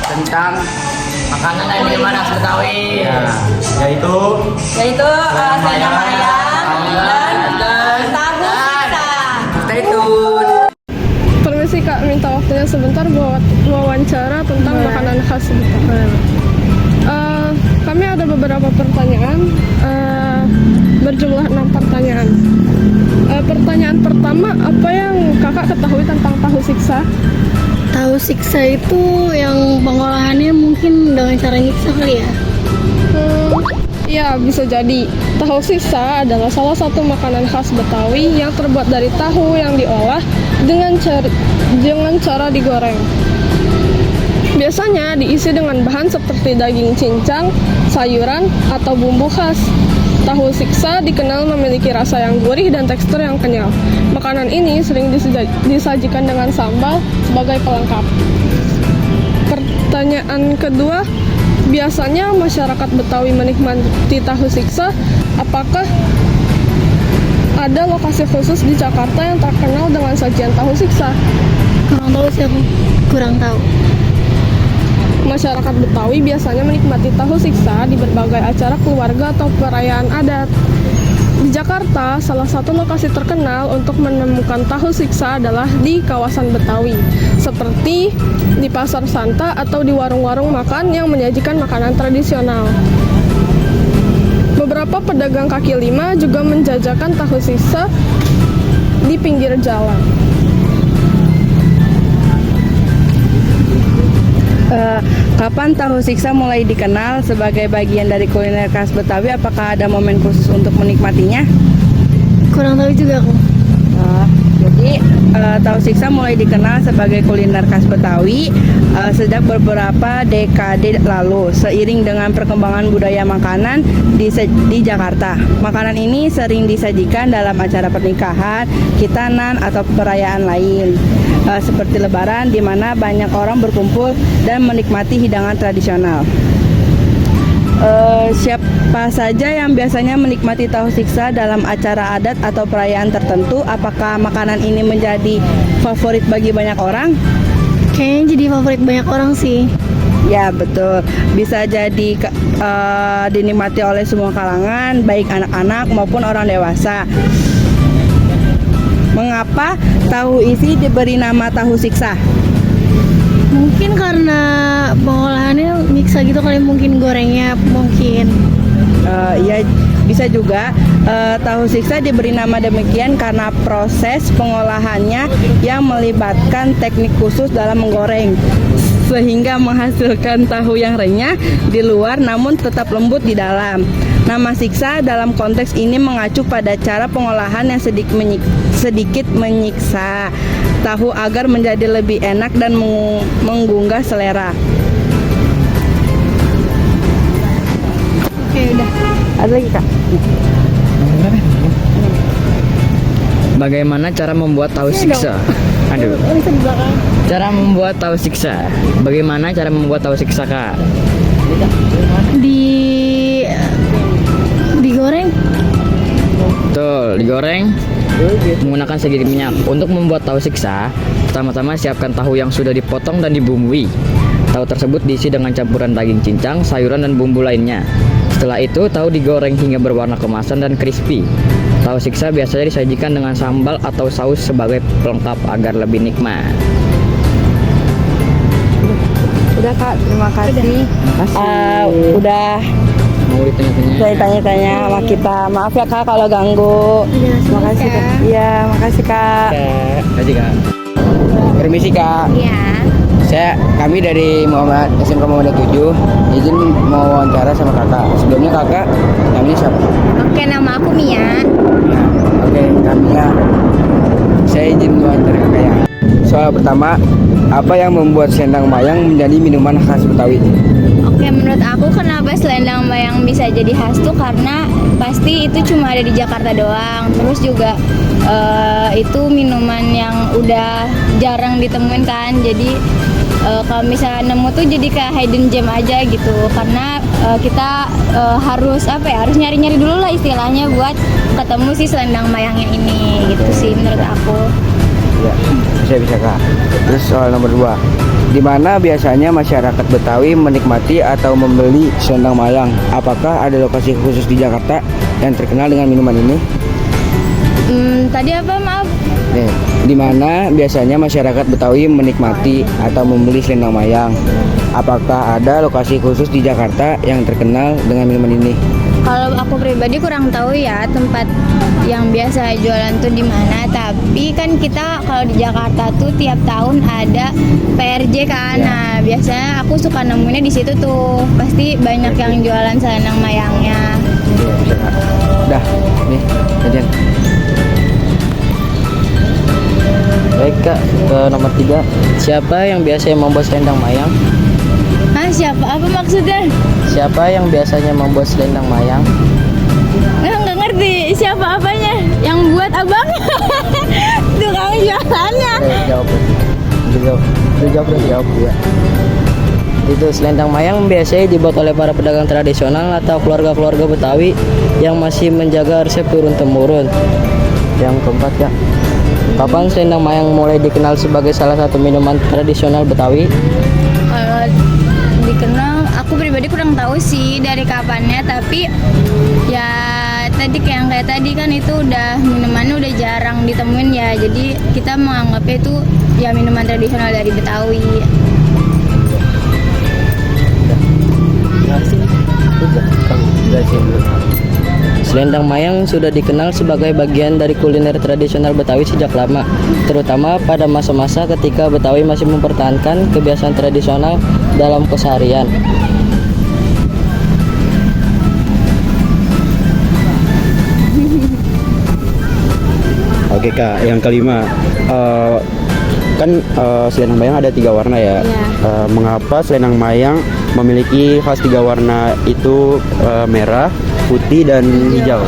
tentang makanan dan minuman khas Betawi. Ya, yaitu selendang mayang dan tahu kita. Stay tune. Permisi Kak, minta waktunya sebentar buat wawancara tentang makanan khas Betawi. Kami ada beberapa pertanyaan, berjumlah 6 pertanyaan. Pertanyaan pertama, apa yang kakak ketahui tentang tahu siksa? Tahu siksa itu yang pengolahannya mungkin dengan cara nyiksa kali ya? Ya, bisa jadi. Tahu siksa adalah salah satu makanan khas Betawi yang terbuat dari tahu yang diolah dengan cara digoreng. Biasanya diisi dengan bahan seperti daging cincang, sayuran, atau bumbu khas. Tahu siksa dikenal memiliki rasa yang gurih dan tekstur yang kenyal. Makanan ini sering disajikan dengan sambal sebagai pelengkap. Pertanyaan kedua, biasanya masyarakat Betawi menikmati tahu siksa. Apakah ada lokasi khusus di Jakarta yang terkenal dengan sajian tahu siksa? Kurang tahu sih aku, kurang tahu. Masyarakat Betawi biasanya menikmati tahu siksa di berbagai acara keluarga atau perayaan adat. Di Jakarta, salah satu lokasi terkenal untuk menemukan tahu siksa adalah di kawasan Betawi, seperti di Pasar Santa atau di warung-warung makan yang menyajikan makanan tradisional. Beberapa pedagang kaki lima juga menjajakan tahu siksa di pinggir jalan. Kapan tahu siksa mulai dikenal sebagai bagian dari kuliner khas Betawi? Apakah ada momen khusus untuk menikmatinya? Kurang tahu juga aku. Jadi tahu siksa mulai dikenal sebagai kuliner khas Betawi sejak beberapa dekade lalu, seiring dengan perkembangan budaya makanan di Jakarta. Makanan ini sering disajikan dalam acara pernikahan, khitanan, atau perayaan lain seperti Lebaran, di mana banyak orang berkumpul dan menikmati hidangan tradisional. Siapa saja yang biasanya menikmati tahu siksa dalam acara adat atau perayaan tertentu? Apakah makanan ini menjadi favorit bagi banyak orang? Kayaknya jadi favorit banyak orang sih. Ya, betul. Bisa jadi dinikmati oleh semua kalangan, baik anak-anak maupun orang dewasa. Mengapa tahu isi diberi nama tahu siksa? Mungkin karena pengolahannya miksa gitu kali, mungkin gorengnya mungkin. Ya, bisa juga tahu siksa diberi nama demikian karena proses pengolahannya yang melibatkan teknik khusus dalam menggoreng, sehingga menghasilkan tahu yang renyah di luar namun tetap lembut di dalam. Nama siksa dalam konteks ini mengacu pada cara pengolahan yang sedikit menyiksa tahu agar menjadi lebih enak dan menggugah selera. Oke, udah. Ada lagi, Kak? Bagaimana cara membuat tahu siksa? Aduh. Bisa di belakang. Cara membuat tahu siksa. Bagaimana cara membuat tahu siksa, Kak? Digoreng. Betul, digoreng menggunakan sedikit minyak. Untuk membuat tahu siksa, pertama-tama siapkan tahu yang sudah dipotong dan dibumbui. Tahu tersebut diisi dengan campuran daging cincang, sayuran, dan bumbu lainnya. Setelah itu, tahu digoreng hingga berwarna kemasan dan crispy. Tahu siksa biasanya disajikan dengan sambal atau saus sebagai pelengkap agar lebih nikmat. Udah, Kak, terima kasih. Udah Mau ditanya-tanya? saya tanya-tanya sama kita. Maaf ya, Kak, kalau ganggu. Makasih, Kak. Iya, makasih, Kak. Kasih, Kak. Permisi, Kak. Iya. Kami dari SMK Muhammad 7 izin mau wawancara sama kakak. Sebelumnya kakak namanya siapa? Oke, nama aku Mia. Nah, oke, Kamila. Saya izin wawancara kakak ya. Soal pertama, apa yang membuat selendang mayang menjadi minuman khas Betawi? Oke, menurut aku kenapa selendang mayang bisa jadi khas tuh karena pasti itu cuma ada di Jakarta doang. Terus juga itu minuman yang udah jarang ditemuin kan. Jadi kalau misalnya nemu tuh jadi kayak hidden gem aja gitu. Karena kita harus harus nyari-nyari dulu lah istilahnya buat ketemu si selendang mayangnya ini gitu sih menurut aku. Ya, bisa Kak. Terus soal nomor 2. Di mana biasanya masyarakat Betawi menikmati atau membeli selendang mayang? Apakah ada lokasi khusus di Jakarta yang terkenal dengan minuman ini? Tadi apa, maaf? Nih, di mana biasanya masyarakat Betawi menikmati atau membeli selendang mayang? Apakah ada lokasi khusus di Jakarta yang terkenal dengan minuman ini? Kalau aku pribadi kurang tahu ya tempat yang biasa jualan tuh di mana. Tapi kan kita kalau di Jakarta tuh tiap tahun ada PRJ kan. Nah, biasanya aku suka nemuinnya di situ tuh. Pasti banyak yang jualan selendang mayangnya. Bisa Kak. Dah, nih, jajan. Baik Kak, ke nomor 3. Siapa yang biasanya membuat selendang mayang? Hah, siapa? Apa maksudnya? Siapa yang biasanya membuat selendang mayang? Nggak ngerti. Siapa apanya? Yang buat abang? Tukang jualannya. Jawab. Jawab ya. Itu selendang mayang biasanya dibuat oleh para pedagang tradisional atau keluarga-keluarga Betawi yang masih menjaga resep turun-temurun. Yang keempat ya. Kapan selendang mayang mulai dikenal sebagai salah satu minuman tradisional Betawi? Kalau dikenal, aku pribadi kurang tahu sih dari kapannya. Tapi ya tadi kayak tadi kan itu udah minumannya udah jarang ditemuin ya. Jadi kita menganggapnya itu ya minuman tradisional dari Betawi. Selendang mayang sudah dikenal sebagai bagian dari kuliner tradisional Betawi sejak lama, terutama pada masa-masa ketika Betawi masih mempertahankan kebiasaan tradisional dalam keseharian. Oke Kak, yang kelima. Selendang mayang ada 3 warna ya. Mengapa selendang mayang memiliki khas 3 warna itu, merah, putih, dan hijau?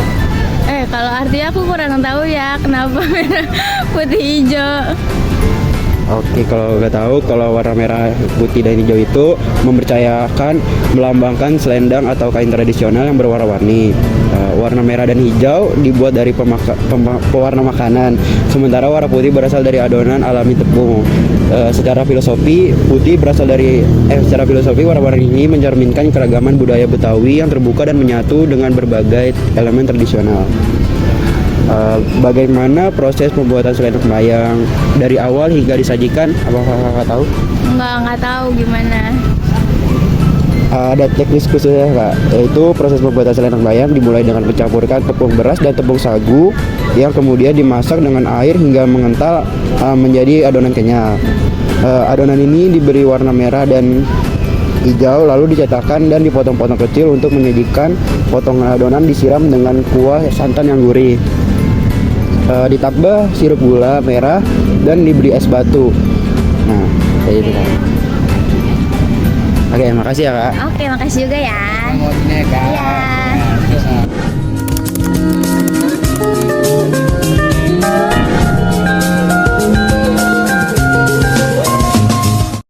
Kalau artinya aku kurang tahu ya kenapa merah putih hijau. Oke, kalau nggak tahu, kalau warna merah, putih, dan hijau itu mempercayakan melambangkan selendang atau kain tradisional yang berwarna-warni. Warna merah dan hijau dibuat dari pewarna makanan, sementara warna putih berasal dari adonan alami tepung. Secara filosofi warna-warni ini mencerminkan keragaman budaya Betawi yang terbuka dan menyatu dengan berbagai elemen tradisional. Bagaimana proses pembuatan selendang mayang dari awal hingga disajikan? Apakah kakak tahu? Nggak tahu gimana. Ada teknis khususnya Kak, yaitu proses pembuatan selendang mayang dimulai dengan mencampurkan tepung beras dan tepung sagu yang kemudian dimasak dengan air hingga mengental menjadi adonan kenyal. Adonan ini diberi warna merah dan hijau, lalu dicetakkan dan dipotong-potong kecil untuk menyajikan potongan adonan disiram dengan kuah santan yang gurih. Ditambah sirup gula merah dan diberi es batu. Nah, kayak gitu Kak. Oke, makasih ya Kak. Oke, makasih juga ya. Kak. Iya.